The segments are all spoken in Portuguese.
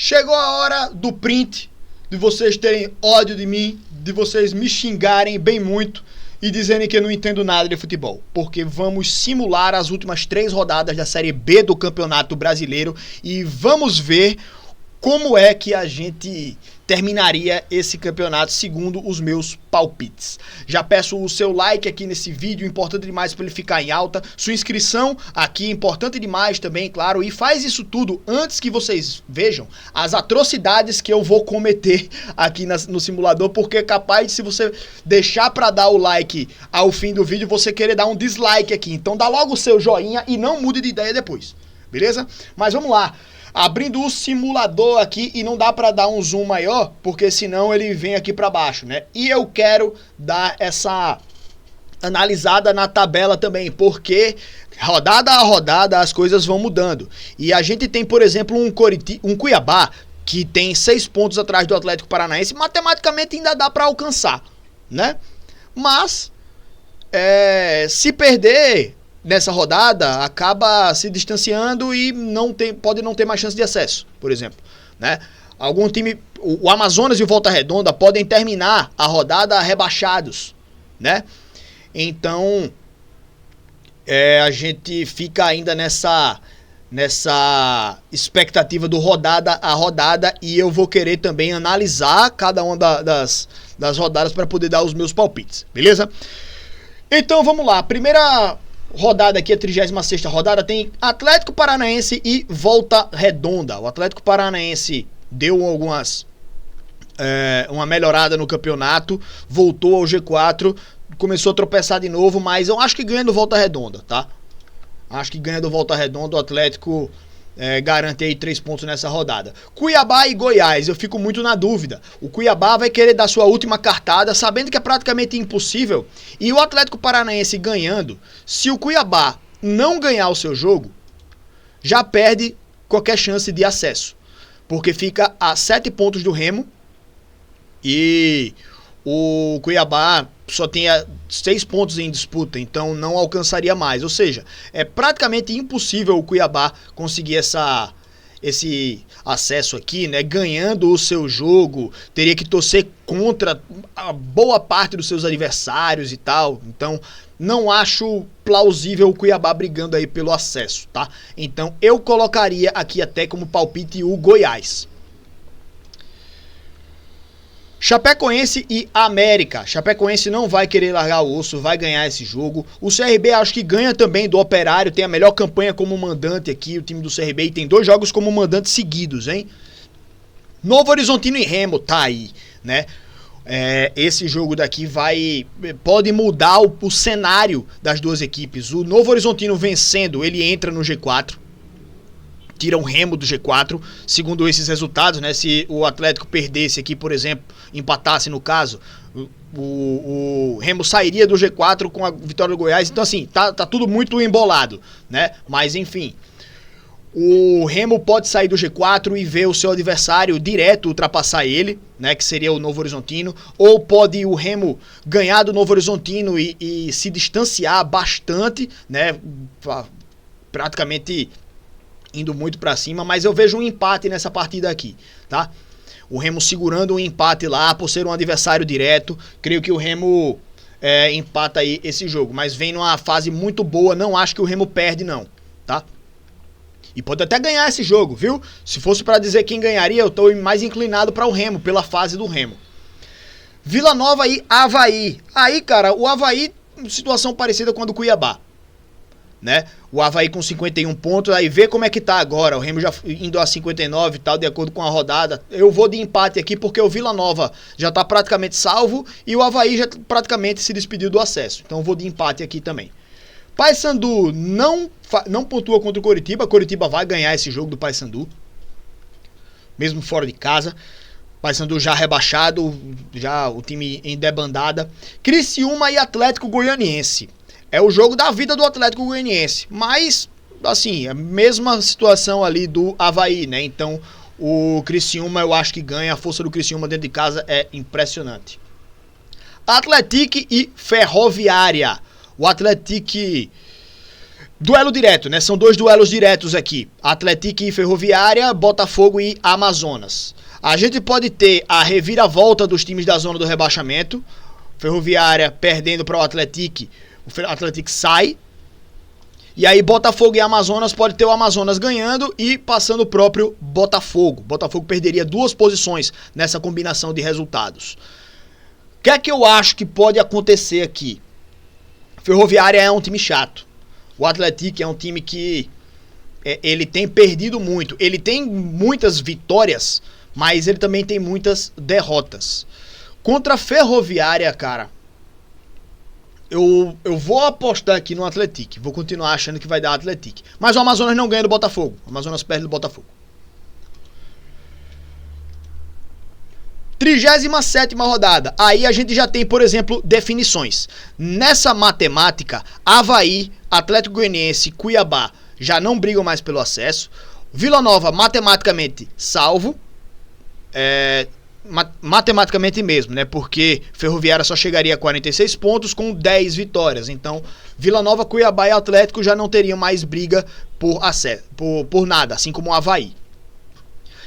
Chegou a hora do print, de vocês terem ódio de mim, de vocês me xingarem bem muito e dizerem que eu não entendo nada de futebol. Porque vamos simular as últimas 3 rodadas da Série B do Campeonato Brasileiro e vamos ver como é que a gente terminaria esse campeonato segundo os meus palpites. Já peço o seu like aqui nesse vídeo, importante demais para ele ficar em alta. Sua inscrição aqui, importante demais também, claro. E faz isso tudo antes que vocês vejam as atrocidades que eu vou cometer aqui no simulador, porque é capaz de, se você deixar para dar o like ao fim do vídeo, você querer dar um dislike aqui. Então dá logo o seu joinha e não mude de ideia depois, beleza? Mas vamos lá. Abrindo o simulador aqui, e não dá para dar um zoom maior, porque senão ele vem aqui para baixo, né? E eu quero dar essa analisada na tabela também, porque rodada a rodada as coisas vão mudando. E a gente tem, por exemplo, um Cuiabá que tem 6 pontos atrás do Atlético Paranaense, matematicamente ainda dá para alcançar, né? Mas, se perder nessa rodada, acaba se distanciando e pode não ter mais chance de acesso, por exemplo, né? Algum time, o Amazonas e o Volta Redonda podem terminar a rodada rebaixados, né? Então, a gente fica ainda nessa expectativa do rodada a rodada, e eu vou querer também analisar cada uma das rodadas para poder dar os meus palpites, beleza? Então vamos lá, primeira rodada aqui, a 36ª rodada, tem Atlético Paranaense e Volta Redonda. O Atlético Paranaense deu uma melhorada no campeonato, voltou ao G4, começou a tropeçar de novo, mas eu acho que ganha do Volta Redonda, tá? Acho que ganha do Volta Redonda, o Atlético garante aí 3 pontos nessa rodada. Cuiabá e Goiás, eu fico muito na dúvida. O Cuiabá vai querer dar sua última cartada, sabendo que é praticamente impossível. E o Atlético Paranaense ganhando, se o Cuiabá não ganhar o seu jogo, já perde qualquer chance de acesso. Porque fica a 7 pontos do Remo e o Cuiabá só tinha 6 pontos em disputa, então não alcançaria mais. Ou seja, é praticamente impossível o Cuiabá conseguir esse acesso aqui, né? Ganhando o seu jogo, teria que torcer contra a boa parte dos seus adversários e tal. Então, não acho plausível o Cuiabá brigando aí pelo acesso, tá? Então, eu colocaria aqui até como palpite o Goiás. Chapecoense e América. Chapecoense não vai querer largar o osso, vai ganhar esse jogo. O CRB acho que ganha também do Operário, tem a melhor campanha como mandante aqui, o time do CRB, e tem 2 jogos como mandante seguidos, hein? Novo Horizontino e Remo, tá aí, né? Esse jogo daqui pode mudar o cenário das duas equipes. O Novo Horizontino vencendo, ele entra no G4. Tira o Remo do G4, segundo esses resultados, né? Se o Atlético perdesse aqui, por exemplo, empatasse no caso, o Remo sairia do G4 com a vitória do Goiás. Então assim, tá tudo muito embolado, né? Mas enfim, o Remo pode sair do G4 e ver o seu adversário direto ultrapassar ele, né? Que seria o Novo Horizontino. Ou pode o Remo ganhar do Novo Horizontino e se distanciar bastante, né? Praticamente indo muito pra cima, mas eu vejo um empate nessa partida aqui, tá? O Remo segurando um empate lá, por ser um adversário direto, creio que o Remo empata aí esse jogo, mas vem numa fase muito boa, não acho que o Remo perde não, tá? E pode até ganhar esse jogo, viu? Se fosse pra dizer quem ganharia, eu tô mais inclinado para o Remo, pela fase do Remo. Vila Nova e Avaí. Aí, cara, o Avaí, situação parecida com a do Cuiabá, né? O Avaí com 51 pontos, aí vê como é que tá agora, o Remo já indo a 59 e tal, de acordo com a rodada. Eu vou de empate aqui porque o Vila Nova já tá praticamente salvo e o Avaí já praticamente se despediu do acesso. Então eu vou de empate aqui também. Paysandu não pontua contra o Coritiba. Coritiba vai ganhar esse jogo do Paysandu, mesmo fora de casa. Paysandu já rebaixado, já o time em debandada. Criciúma e Atlético Goianiense. É o jogo da vida do Atlético Goianiense, mas, assim, a mesma situação ali do Avaí, né? Então, o Criciúma eu acho que ganha, a força do Criciúma dentro de casa é impressionante. Atlético e Ferroviária. O Atlético Duelo direto, né? São 2 duelos diretos aqui. Atlético e Ferroviária, Botafogo e Amazonas. A gente pode ter a reviravolta dos times da zona do rebaixamento. Ferroviária perdendo para o Atlético sai. E aí Botafogo e Amazonas pode ter o Amazonas ganhando e passando o próprio Botafogo. Botafogo perderia 2 posições nessa combinação de resultados. O que é que eu acho que pode acontecer aqui? Ferroviária é um time chato. O Atlético é um time que ele tem perdido muito. Ele tem muitas vitórias, mas ele também tem muitas derrotas. Contra a Ferroviária, cara, eu vou apostar aqui no Atlético. Vou continuar achando que vai dar Atlético. Mas o Amazonas não ganha do Botafogo. O Amazonas perde do Botafogo. 37ª rodada. Aí a gente já tem, por exemplo, definições. Nessa matemática, Avaí, Atlético Goianiense, Cuiabá já não brigam mais pelo acesso. Vila Nova, matematicamente, salvo. Matematicamente mesmo, né? Porque Ferroviária só chegaria a 46 pontos com 10 vitórias. Então, Vila Nova, Cuiabá e Atlético já não teriam mais briga por acesso, por nada, assim como o Avaí.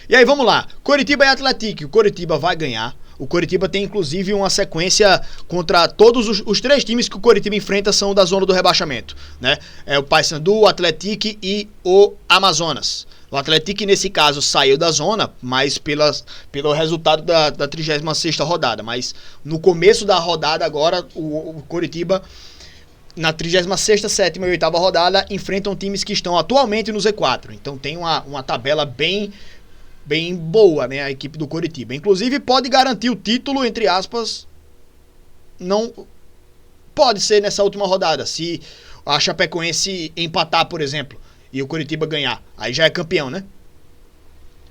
E aí, vamos lá. Coritiba e Atlético. O Coritiba vai ganhar. O Coritiba tem, inclusive, uma sequência contra todos os 3 times que o Coritiba enfrenta são da zona do rebaixamento, né? É o Paysandu, o Atlético e o Amazonas. O Atlético, nesse caso, saiu da zona, mas pelo resultado da 36ª rodada. Mas no começo da rodada agora, o Coritiba, na 36ª, 7ª e 8ª rodada, enfrentam times que estão atualmente no Z4. Então tem uma tabela bem boa, né, a equipe do Coritiba. Inclusive pode garantir o título, entre aspas, não pode ser nessa última rodada, se a Chapecoense empatar, por exemplo, e o Coritiba ganhar, aí já é campeão, né?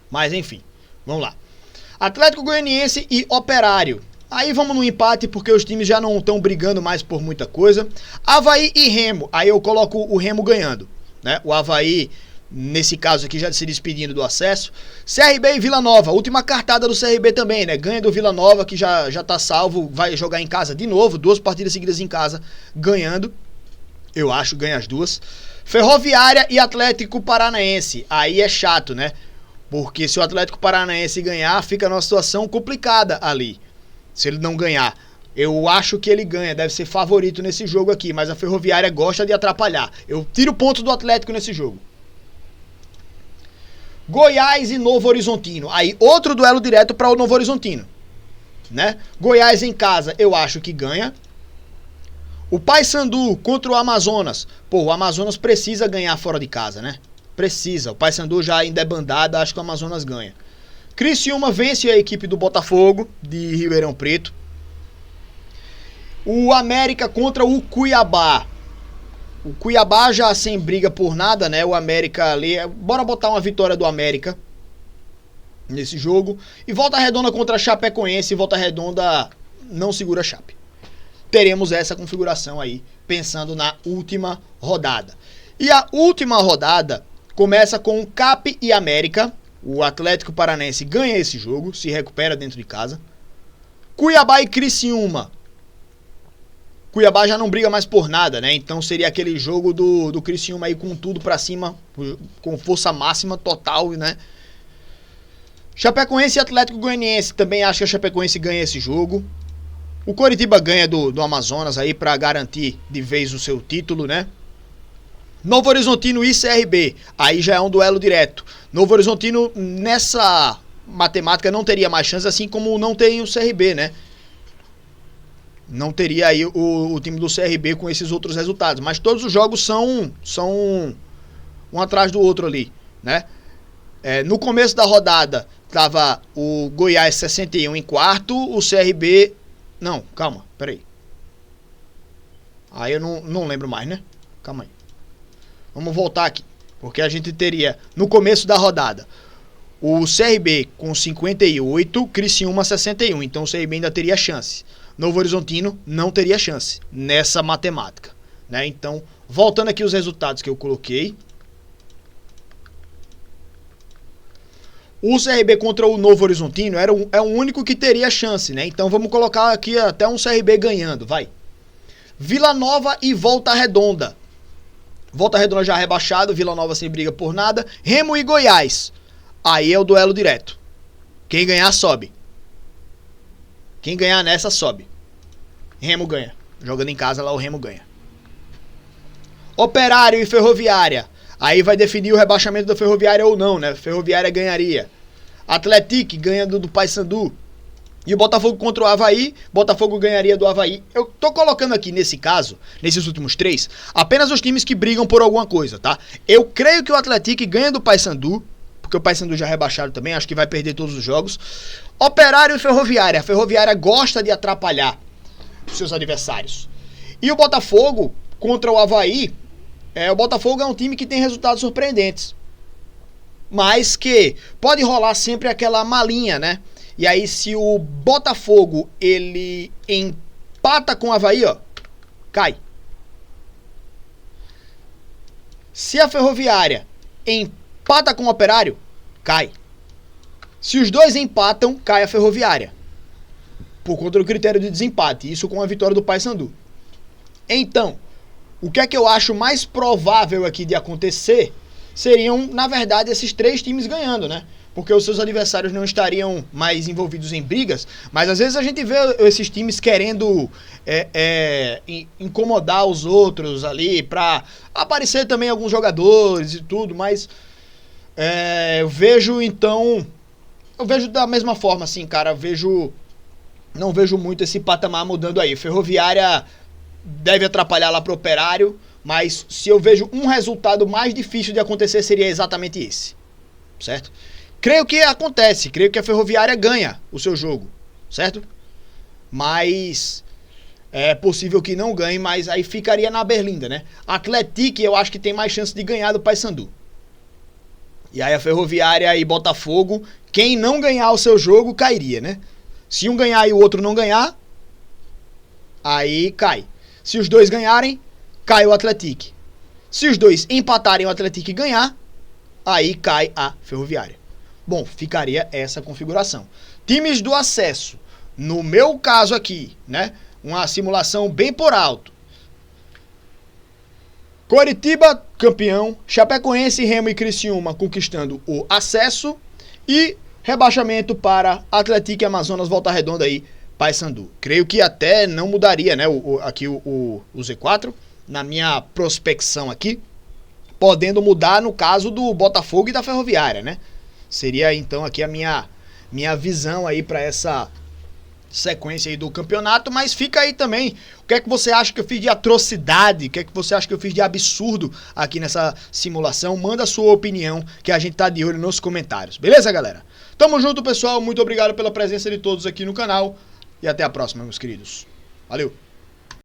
Mas enfim, vamos lá. Atlético Goianiense e Operário. Aí vamos no empate, porque os times já não estão brigando mais por muita coisa. Avaí e Remo, aí eu coloco o Remo ganhando, né? O Avaí, nesse caso aqui, já se despedindo do acesso. CRB e Vila Nova, última cartada do CRB também, né? Ganha do Vila Nova, que já tá salvo, vai jogar em casa de novo, 2 partidas seguidas em casa, ganhando. Eu acho, ganha as 2. Ferroviária e Atlético Paranaense, aí é chato, né? Porque se o Atlético Paranaense ganhar, fica numa situação complicada ali. Se ele não ganhar, eu acho que ele ganha, deve ser favorito nesse jogo aqui, mas a Ferroviária gosta de atrapalhar. Eu tiro ponto do Atlético nesse jogo. Goiás e Novo Horizontino. Aí outro duelo direto para o Novo Horizontino, né? Goiás em casa, eu acho que ganha. O Paysandu contra o Amazonas. Pô, o Amazonas precisa ganhar fora de casa, né? Precisa. O Paysandu já ainda é bandada, acho que o Amazonas ganha. Criciúma vence a equipe do Botafogo de Ribeirão Preto. O América contra o Cuiabá. O Cuiabá já sem briga por nada, né? O América ali... Bora botar uma vitória do América nesse jogo. E Volta Redonda contra a Chapecoense. E Volta Redonda não segura a Chape. Teremos essa configuração aí, pensando na última rodada. E a última rodada começa com Cap e América. O Atlético Paranaense ganha esse jogo, se recupera dentro de casa. Cuiabá e Criciúma. Cuiabá já não briga mais por nada, né? Então seria aquele jogo do Criciúma aí com tudo pra cima, com força máxima total, né? Chapecoense e Atlético Goianiense, também acho que a Chapecoense ganha esse jogo. O Coritiba ganha do Amazonas aí pra garantir de vez o seu título, né? Novo Horizontino e CRB, aí já é um duelo direto. Novo Horizontino nessa matemática não teria mais chance, assim como não tem o CRB, né? Não teria aí o time do CRB com esses outros resultados. Mas todos os jogos são um atrás do outro ali, né? No começo da rodada, tava o Goiás 61 em quarto, o CRB... Não, calma, peraí. Aí eu não lembro mais, né? Calma aí. Vamos voltar aqui. Porque a gente teria, no começo da rodada, o CRB com 58, Criciúma 61. Então o CRB ainda teria chance. Novo Horizontino não teria chance nessa matemática, né? Então, voltando aqui os resultados que eu coloquei. O CRB contra o Novo Horizontino é o único que teria chance, né? Então vamos colocar aqui até um CRB ganhando, vai. Vila Nova e Volta Redonda. Volta Redonda já rebaixado, Vila Nova sem briga por nada. Remo e Goiás. Aí é o duelo direto. Quem ganhar, sobe. Quem ganhar nessa, sobe. Remo ganha. Jogando em casa lá, o Remo ganha. Operário e Ferroviária. Aí vai definir o rebaixamento da Ferroviária ou não, né? Ferroviária ganharia. Atlético ganha do Paysandu. E o Botafogo contra o Avaí, Botafogo ganharia do Avaí. Eu tô colocando aqui nesse caso, nesses últimos 3, apenas os times que brigam por alguma coisa, tá? Eu creio que o Atlético ganha do Paysandu, porque o Paysandu já rebaixaram também, acho que vai perder todos os jogos. Operário e Ferroviária. A Ferroviária gosta de atrapalhar os seus adversários. E o Botafogo contra o Avaí, o Botafogo é um time que tem resultados surpreendentes. Mas que pode rolar sempre aquela malinha, né? E aí se o Botafogo, ele empata com o Avaí, ó, cai. Se a Ferroviária empata com o Operário, cai. Se os dois empatam, cai a Ferroviária. Por conta do critério de desempate. Isso com a vitória do Paysandu. Então, o que é que eu acho mais provável aqui de acontecer seriam, na verdade, esses 3 times ganhando, né? Porque os seus adversários não estariam mais envolvidos em brigas, mas às vezes a gente vê esses times querendo incomodar os outros ali, pra aparecer também alguns jogadores e tudo, mas eu vejo da mesma forma, assim, cara, não vejo muito esse patamar mudando aí. Ferroviária deve atrapalhar lá pro Operário, mas se eu vejo um resultado mais difícil de acontecer seria exatamente esse, certo? Creio que acontece, creio que a Ferroviária ganha o seu jogo, certo? Mas é possível que não ganhe, mas aí ficaria na berlinda, né? Atlético eu acho que tem mais chance de ganhar do Paysandu. E aí a Ferroviária e Botafogo, quem não ganhar o seu jogo cairia, né? Se um ganhar e o outro não ganhar, aí cai. Se os dois ganharem, cai o Atlético. Se os dois empatarem o Atlético e ganhar, aí cai a Ferroviária. Bom, ficaria essa configuração. Times do acesso. No meu caso aqui, né? Uma simulação bem por alto. Coritiba, campeão. Chapecoense, Remo e Criciúma conquistando o acesso. E rebaixamento para Atlético e Amazonas, Volta Redonda aí, Paysandu. Creio que até não mudaria, né? Aqui o Z4. Na minha prospecção aqui. Podendo mudar no caso do Botafogo e da Ferroviária, né? Seria então aqui a minha visão aí para essa sequência aí do campeonato, mas fica aí também o que é que você acha que eu fiz de atrocidade, o que é que você acha que eu fiz de absurdo aqui nessa simulação. Manda a sua opinião que a gente tá de olho nos comentários, beleza, galera? Tamo junto, pessoal, muito obrigado pela presença de todos aqui no canal e até a próxima, meus queridos. Valeu!